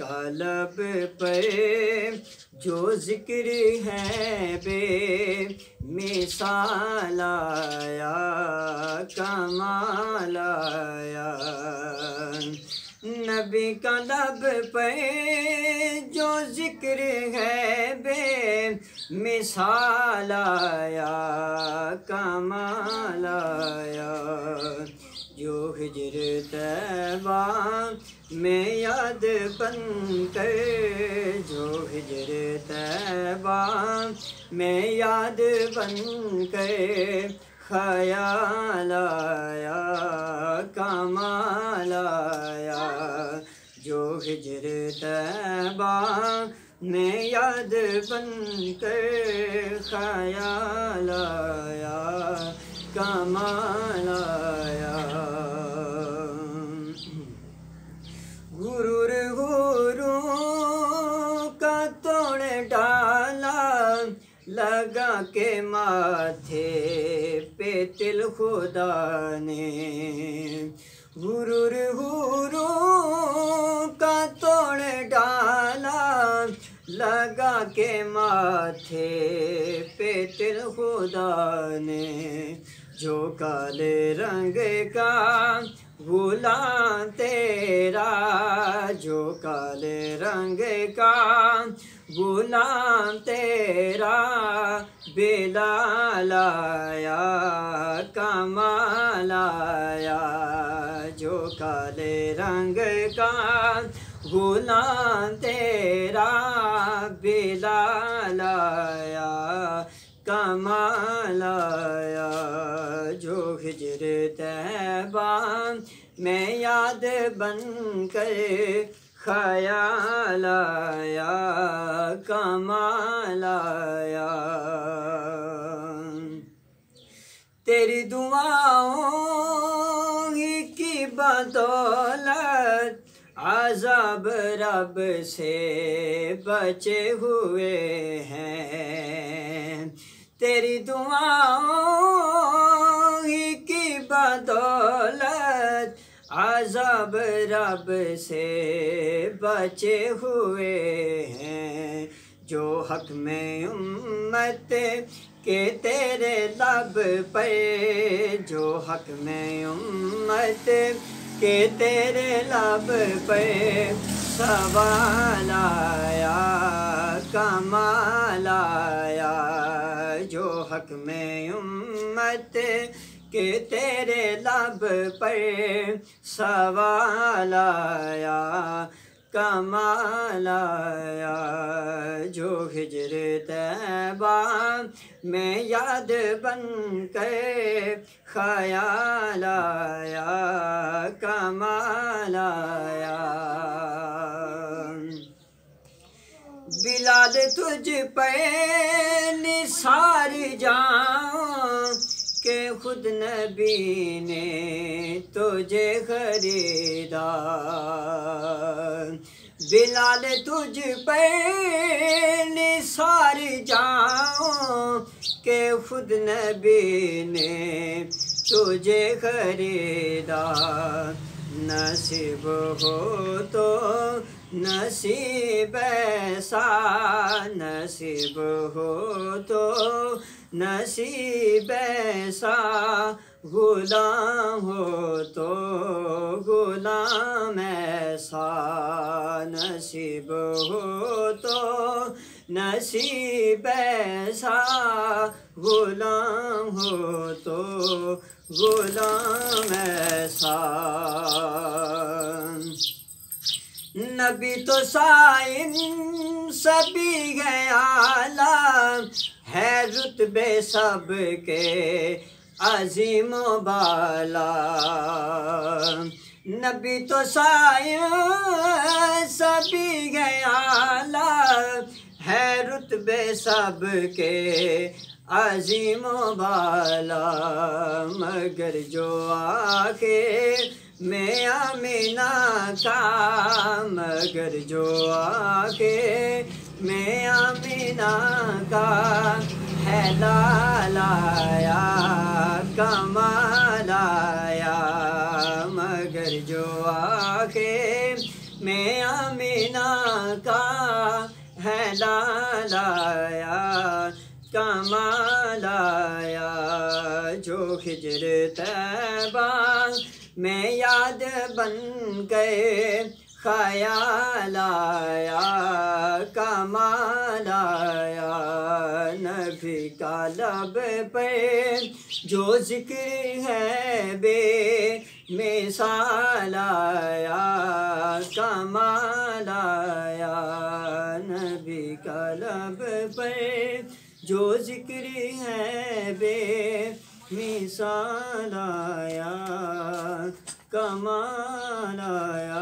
کا لب پر جو ذکر ہے بے مثال آیا کمال آیا نبی کا لب پر جو ذکر ہے بے مثال آیا کمال آیا جو ہجر طیبہ میں یاد بن کر جو ہجر طیبہ میں یاد بن کر خیال آیا کمال آیا جو ہجر طیبہ میں یاد بن کر خیال آیا کمال آیا غرور کا توڑ ڈالا لگا کے ماتھے پہ تل خدا نے غرور کا توڑ ڈالا لگا کے ماتھے پہ تل خدا نے جو کالے رنگ کا غلام تیرا جو کالے رنگ کا غلام تیرا بلال آیا کمال آیا جو کالے رنگ کا غلام تیرا بلال آیا کمال آیا جو ہجر طیبہ میں یاد بن کر خیال آیا کمال آیا تیری دعاؤں ہی کی بدولت عذاب رب سے بچے ہوئے ہیں تیری دعاؤں ہی کی بدولت عذاب رب سے بچے ہوئے ہیں جو حق میں امت کہ تیرے لب پہ جو حق میں امت کہ تیرے لب پہ سوال آیا کمال آیا جو حق میں امت کہ تیرے لب پہ سوال آیا کمال آیا جو ہجر طیبہ میں یاد بن کر خیال آیا کمال آیا بلال تجھ پہ نثار جاؤں کہ خود نبی نے تجھے خریدا بلال تجھ پہ نثار جاؤں کہ خود نبی نے تجھے خریدا نصیب ہو تو نصیب ایسا نصیب ہو تو نصیب ایسا غلام ہو تو غلام ایسا نصیب ہو تو نصیب ایسا غلام ہو تو غلام ایسا نبی تو سائن سبھی ہے اعلیٰ ہے رتبے سب کے عظیم و بالا نبی تو سائن سبھی ہے اعلیٰ ہے رتبے سب کے عظیم و بالا مگر جو آخر میں آمینہ کا مگر جو آخر میں آمینہ کا ہے لال آیا کمال آیا مگر جو آخر میں آمینہ کا ہے لالایا کمال آیا جو ہجر طیبہ میں یاد بن گئے خیال آیا کمال آیا نبی کا لب پہ جو ذکر ہے بے مثال آیا کمال آیا نبی کا لب پہ جو ذکر ہے بے مثال آیا کمال آیا